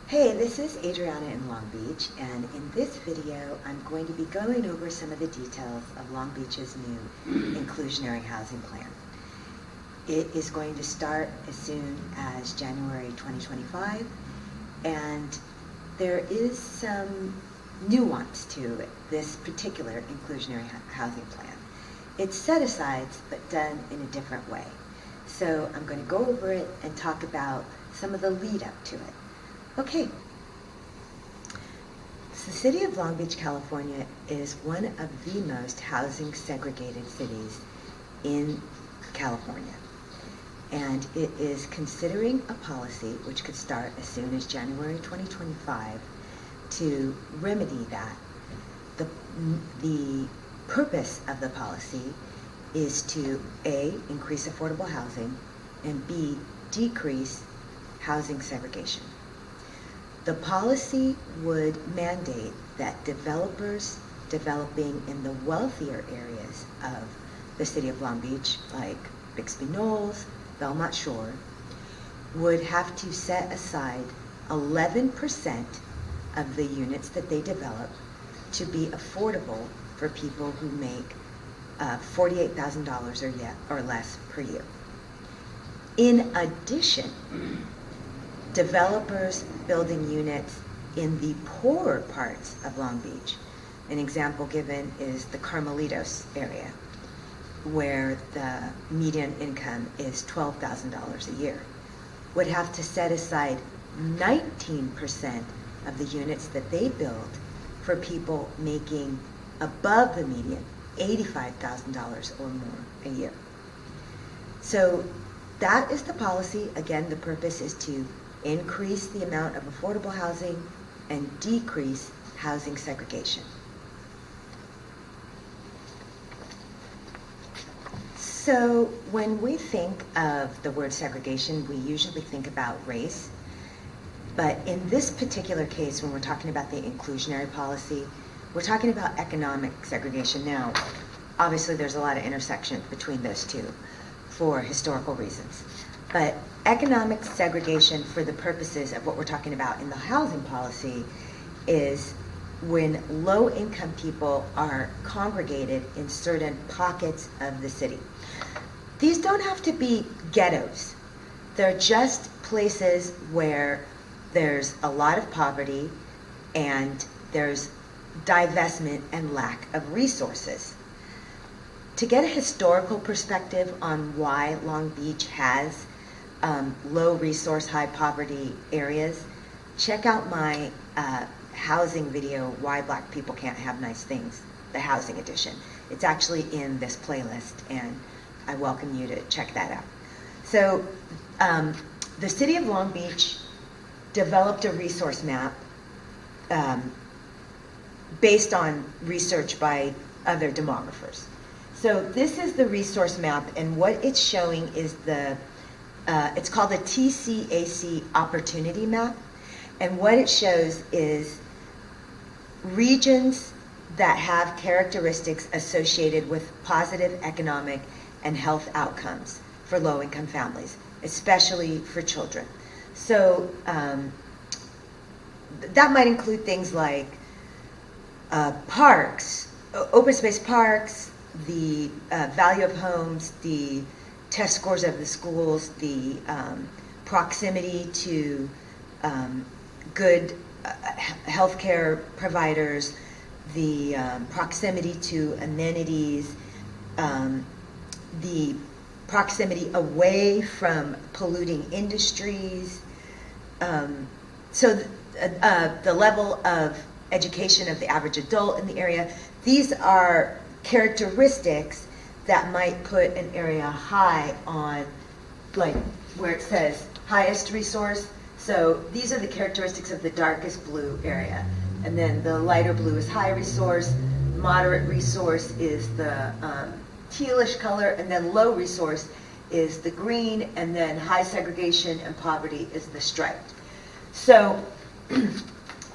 Hey, this is Adriana in Long Beach, and in this video I'm going to be going over some of the details of Long Beach's new inclusionary housing plan. It is going to start as soon as January 2025, and there is some nuance to this particular inclusionary housing plan. It's set-asides, but done in a different way. So I'm going to go over it and talk about some of the lead up to it. Okay, so the city of Long Beach, California is one of the most housing segregated cities in California. And it is considering a policy which could start as soon as January 2025 to remedy that. The purpose of the policy is to A, increase affordable housing, and B, decrease housing segregation. The policy would mandate that developers developing in the wealthier areas of the city of Long Beach, like Bixby Knolls, Belmont Shore, would have to set aside 11% of the units that they develop to be affordable for people who make $48,000 or less per year. In addition, developers building units in the poorer parts of Long Beach, an example given is the Carmelitos area, where the median income is $12,000 a year, would have to set aside 19% of the units that they build for people making above the median, $85,000 or more a year. So that is the policy. Again, the purpose is to increase the amount of affordable housing and decrease housing segregation. So when we think of the word segregation, we usually think about race. But in this particular case, when we're talking about the inclusionary policy, we're talking about economic segregation. Now, obviously there's a lot of intersection between those two for historical reasons. But economic segregation, for the purposes of what we're talking about in the housing policy, is when low-income people are congregated in certain pockets of the city. These don't have to be ghettos. They're just places where there's a lot of poverty and there's divestment and lack of resources. To get a historical perspective on why Long Beach has low resource, high poverty areas, check out my housing video, Why Black People Can't Have Nice Things, the housing edition. It's actually in this playlist, and I welcome you to check that out. So the city of Long Beach developed a resource map based on research by other demographers. So this is the resource map, and what it's showing is it's called the TCAC opportunity map. And what it shows is regions that have characteristics associated with positive economic and health outcomes for low-income families, especially for children. So that might include things like parks, open space parks, the value of homes, the test scores of the schools, the proximity to good healthcare providers, the proximity to amenities, the proximity away from polluting industries. So the level of education of the average adult in the area. These are characteristics that might put an area high on, like where it says highest resource. So these are the characteristics of the darkest blue area. And then the lighter blue is high resource, moderate resource is the tealish color, and then low resource is the green, and then high segregation and poverty is the striped. So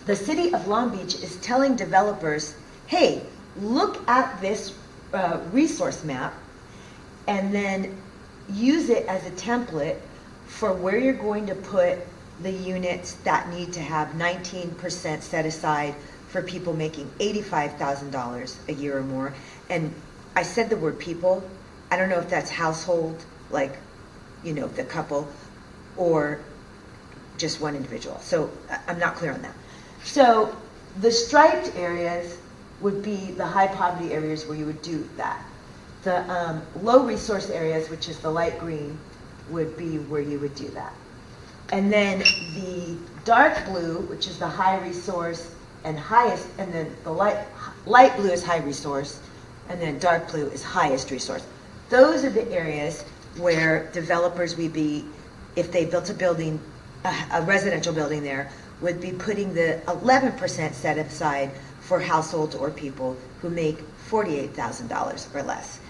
the city of Long Beach is telling developers, hey, look at this resource map and then use it as a template for where you're going to put the units that need to have 19% set aside for people making $85,000 a year or more. And I said the word people. I don't know if that's household, like, you know, the couple, or just one individual. So I'm not clear on that. So the striped areas would be the high poverty areas where you would do that. The low resource areas, which is the light green, would be where you would do that. And then the dark blue, which is the high resource and highest, and then the light blue is high resource, and then dark blue is highest resource. Those are the areas where developers would be, if they built a building, a residential building there, would be putting the 11% set aside for households or people who make $48,000 or less.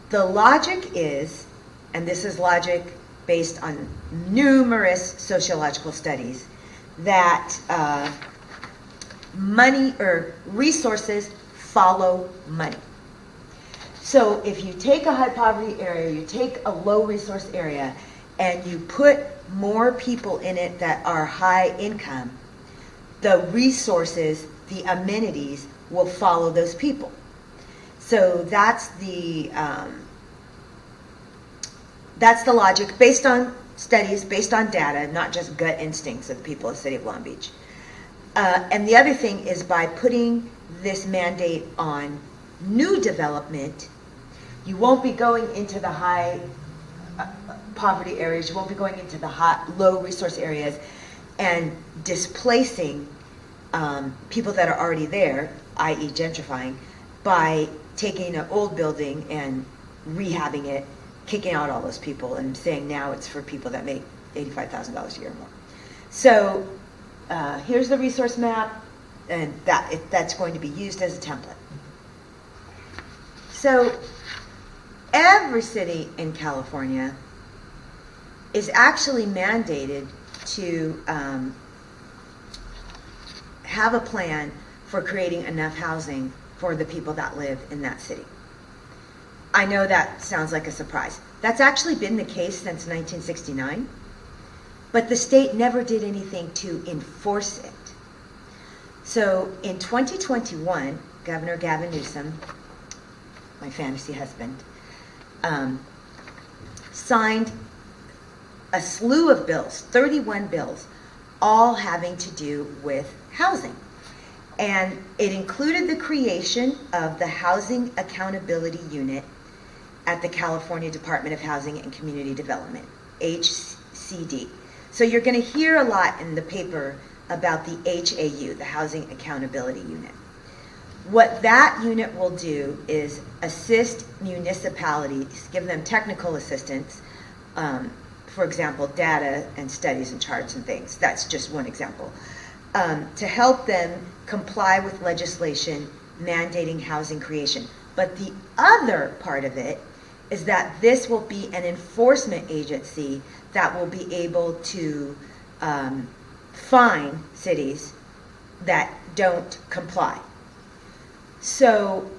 The logic is, and this is logic based on numerous sociological studies, that money or resources follow money. So if you take a high poverty area, you take a low resource area, and you put more people in it that are high income, the resources, the amenities will follow those people. So that's the logic based on studies, based on data, not just gut instincts of the people of the city of Long Beach. And the other thing is, by putting this mandate on new development, you won't be going into the high poverty areas, you won't be going into the low resource areas and displacing people that are already there, i.e. gentrifying, by taking an old building and rehabbing it, kicking out all those people and saying now it's for people that make $85,000 a year or more. So here's the resource map, and that's going to be used as a template. So every city in California is actually mandated to have a plan for creating enough housing for the people that live in that city. I know that sounds like a surprise. That's actually been the case since 1969, but the state never did anything to enforce it. So in 2021, Governor Gavin Newsom, my fantasy husband, signed a slew of bills, 31 bills, all having to do with housing. And it included the creation of the Housing Accountability Unit at the California Department of Housing and Community Development, HCD. So you're going to hear a lot in the paper about the HAU, the Housing Accountability Unit. What that unit will do is assist municipalities, give them technical assistance, for example, data and studies and charts and things. That's just one example. To help them comply with legislation mandating housing creation. But the other part of it is that this will be an enforcement agency that will be able to fine cities that don't comply. So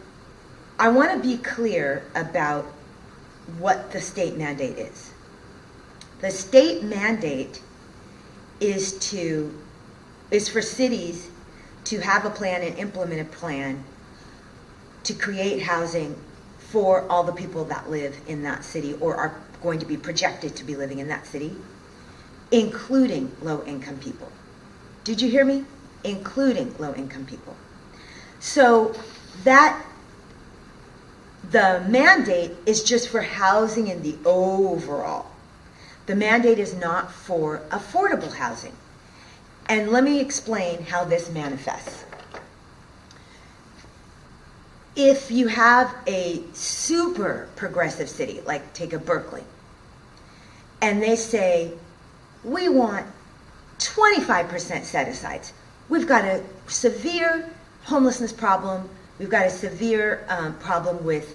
I want to be clear about what the state mandate is. The state mandate is for cities to have a plan and implement a plan to create housing for all the people that live in that city or are going to be projected to be living in that city, including low-income people. Did you hear me? Including low-income people. So that the mandate is just for housing in the overall. The mandate is not for affordable housing. And let me explain how this manifests. If you have a super progressive city, like take a Berkeley, and they say, we want 25% set-asides. We've got a severe homelessness problem. We've got a severe problem with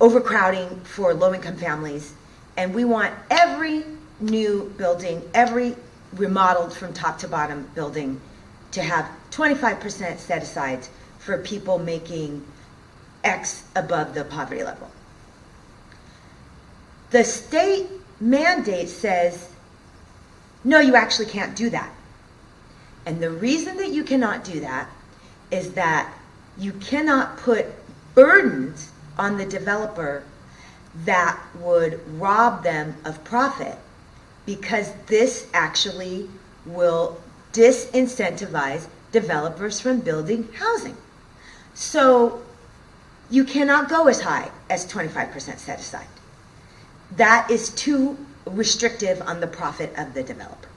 overcrowding for low-income families. And we want every new building, every remodeled from top to bottom building to have 25% set-asides for people making X above the poverty level. The state mandate says no, you actually can't do that. And the reason that you cannot do that is that you cannot put burdens on the developer that would rob them of profit, because this actually will disincentivize developers from building housing. So you cannot go as high as 25% set aside. That is too restrictive on the profit of the developer.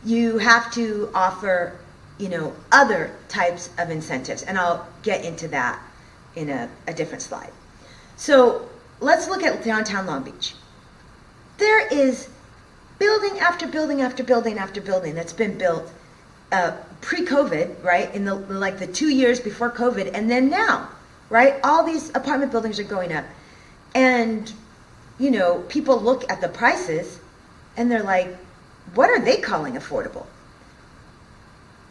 You have to offer, other types of incentives, and I'll get into that in a different slide. So let's look at downtown Long Beach. There is building after building after building after building that's been built pre-COVID, right? In the 2 years before COVID, and then now, right? All these apartment buildings are going up, and people look at the prices, and they're like, what are they calling affordable?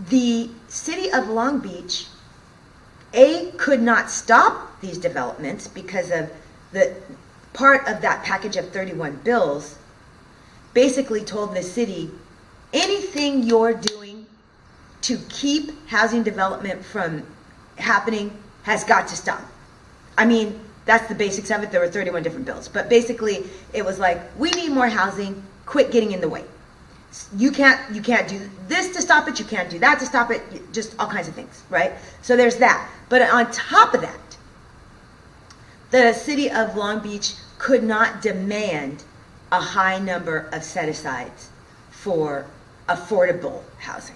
The city of Long Beach, could not stop these developments because of the part of that package of 31 bills basically told the city, anything you're doing to keep housing development from happening has got to stop. I mean, that's the basics of it. There were 31 different bills. But basically, it was like, we need more housing, quit getting in the way. You can't do this to stop it, you can't do that to stop it, just all kinds of things, right? So there's that. But on top of that, the city of Long Beach could not demand a high number of set-asides for affordable housing.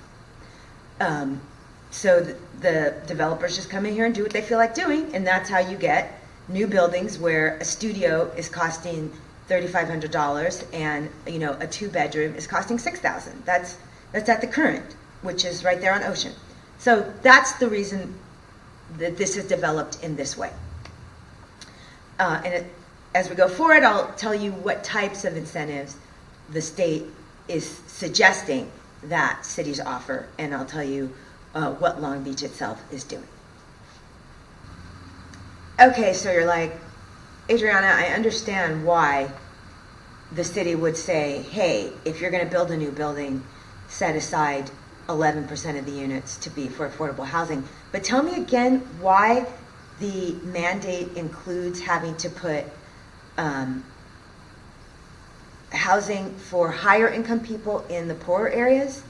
So the developers just come in here and do what they feel like doing, and that's how you get new buildings where a studio is costing $3,500 and a 2-bedroom is costing $6,000. That's at the Current, which is right there on Ocean. So that's the reason that this is developed in this way. As we go forward, I'll tell you what types of incentives the state is suggesting that cities offer, and I'll tell you what Long Beach itself is doing. Okay, so you're like, Adriana, I understand why the city would say, hey, if you're going to build a new building, set aside 11% of the units to be for affordable housing. But tell me again why the mandate includes having to put housing for higher income people in the poorer areas.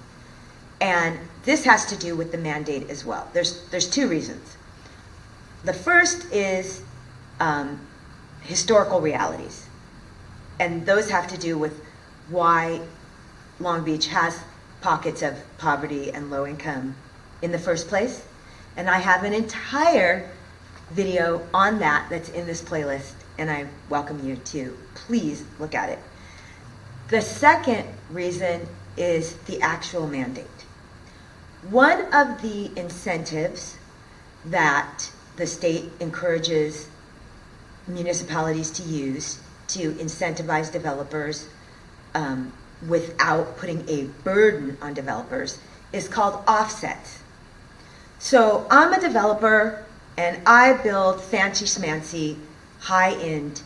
And this has to do with the mandate as well. There's two reasons. The first is historical realities. And those have to do with why Long Beach has pockets of poverty and low income in the first place. And I have an entire video on that that's in this playlist, and I welcome you to please look at it. The second reason is the actual mandate. One of the incentives that the state encourages municipalities to use to incentivize developers without putting a burden on developers is called offsets. So I'm a developer and I build fancy schmancy, high-end,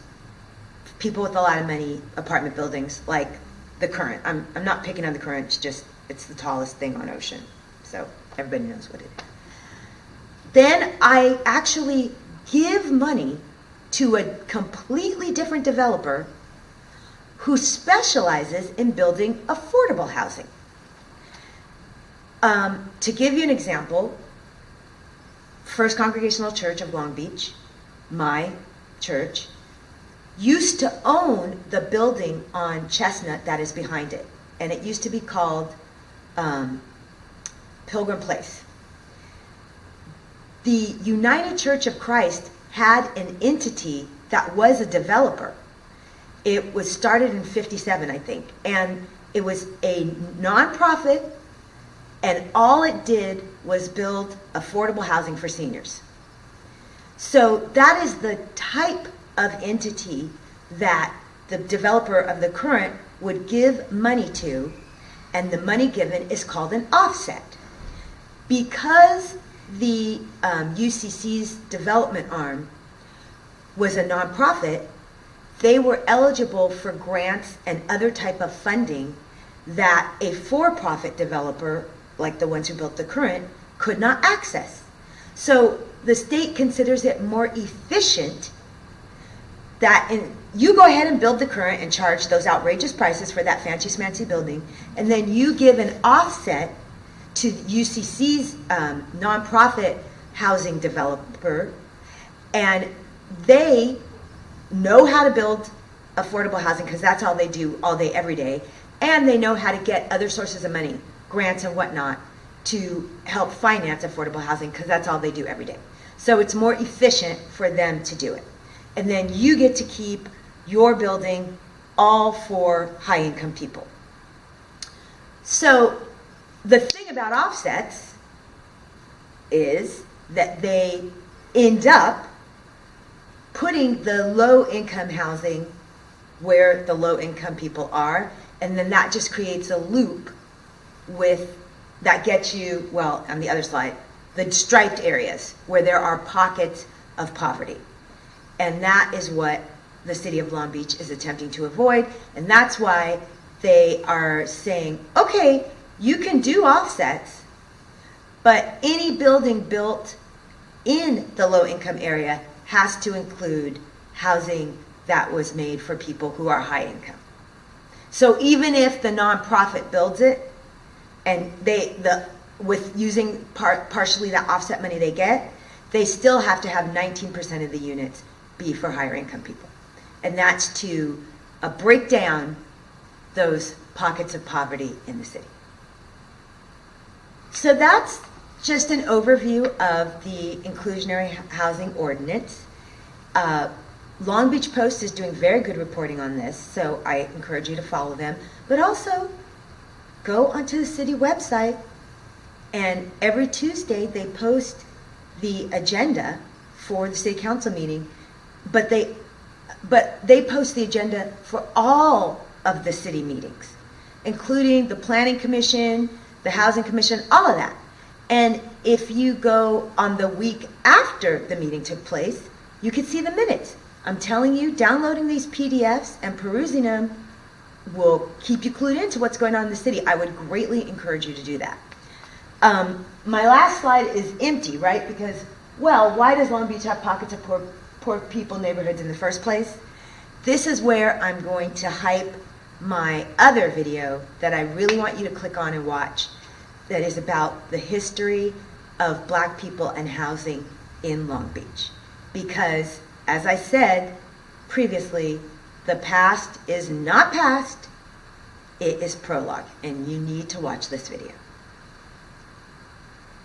people with a lot of money apartment buildings like the Current. I'm not picking on the Current, it's the tallest thing on Ocean. So everybody knows what it is. Then I actually give money to a completely different developer who specializes in building affordable housing. To give you an example, First Congregational Church of Long Beach, my church, used to own the building on Chestnut that is behind it. And it used to be called Pilgrim Place. The United Church of Christ had an entity that was a developer. It was started in 57, I think, and it was a nonprofit, and all it did was build affordable housing for seniors. So that is the type of entity that the developer of the Current would give money to, and the money given is called an offset. Because the UCC's development arm was a nonprofit, they were eligible for grants and other type of funding that a for-profit developer, like the ones who built the current, could not access. So the state considers it more efficient that you go ahead and build the current and charge those outrageous prices for that fancy smancy building, and then you give an offset to UCC's nonprofit housing developer, and they know how to build affordable housing because that's all they do all day, every day, and they know how to get other sources of money, grants and whatnot, to help finance affordable housing because that's all they do every day. So it's more efficient for them to do it. And then you get to keep your building all for high-income people. So the thing about offsets is that they end up putting the low-income housing where the low-income people are, and then that just creates a loop that gets you, well, on the other slide, the striped areas where there are pockets of poverty. And that is what the city of Long Beach is attempting to avoid, and that's why they are saying, okay, you can do offsets, but any building built in the low-income area has to include housing that was made for people who are high income. So even if the nonprofit builds it, and with using partially the offset money they get, they still have to have 19% of the units be for higher income people. And that's to break down those pockets of poverty in the city. So that's just an overview of the Inclusionary Housing Ordinance. Long Beach Post is doing very good reporting on this, so I encourage you to follow them. But also, go onto the city website, and every Tuesday they post the agenda for the city council meeting, but they post the agenda for all of the city meetings, including the Planning Commission, the Housing Commission, all of that. And if you go on the week after the meeting took place, you can see the minutes. I'm telling you, downloading these PDFs and perusing them will keep you clued into what's going on in the city. I would greatly encourage you to do that. My last slide is empty, right? Because, well, why does Long Beach have pockets of poor people neighborhoods in the first place? This is where I'm going to hype my other video that I really want you to click on and watch, that is about the history of Black people and housing in Long Beach. Because, as I said previously, the past is not past, it is prologue, and you need to watch this video.